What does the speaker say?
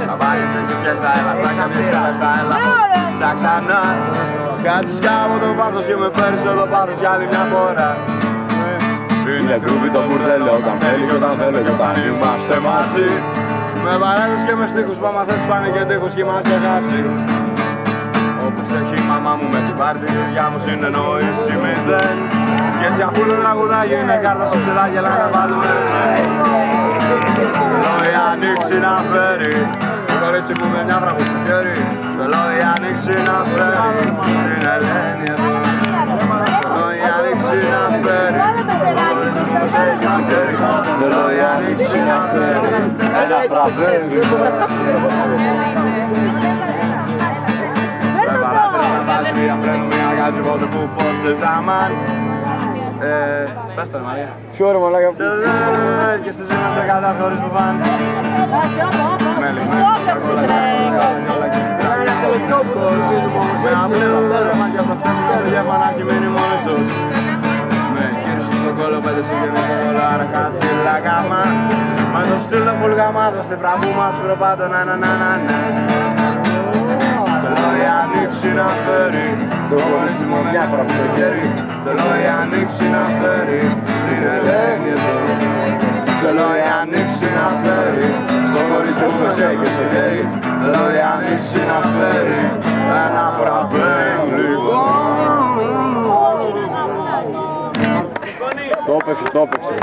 Σαμπάνιες έχει φιέστα, έλα, φράγκα μια φιέστα, έλα. Στα ξανά, κάτσεις κάπου το πάθος και με παίρνεις το πάθος για άλλη μια φορά. Είναι γκρούπι το μπουρδέλο όταν θέλει και όταν θέλω και όταν είμαστε μαζί. Με παρέλες και με στίχους που άμα θες πάνε και τείχους κι είμαστε χάσει. Όπως έχει η μαμά μου με την πάρτι, η δικιά μου συνεννόηση μηδέν. Και έτσι αφού το τραγουδάγει είναι κάρτα στο ξεδάκι, έλα να βάλουμε. Θέλω η ανοίξη να φέρει το κορίτσι που με μια βραβού στο χέρι. Θέλω η ανοίξη να φέρει την Ελένη εδώ. Θέλω η ανοίξη να φέρει το κορίτσι που με σε έχει στο χέρι. Θέλω η ανοίξη να φέρει ένα φραβέρι. Με παράθυρα να βάζει μία φρένου, μία γάζει πότε που πότε ζάμαν. Πες το ρε Μαρία. Ποιο ρε μαλάκα. Και στη ζωή μας δεκάτα χωρίς που πάνε. Μέλη, με απλό δέρμα και απ' το φτάσει το γεύμα να έχει μείνει μόνος τους. Με γύρισε στο κόλλο πέντε συγγενείς πολλά ρε κατσίλα γάμα. Μα το στείλω φουλ γαμάτο στη φραβού μας προπάτω να. Θέλω η ανοίξη να φέρει το κορίτσι μου μια φορά που το χέρι. Θέλω η ανοίξη να φέρει την Ελένη εδώ. Θέλω η ανοίξη να φέρει το κορίτσι μου σε έχει στο χέρι. Θέλω η ανοίξη να φέρει ένα φραπέγλικο. Το έπαιξε.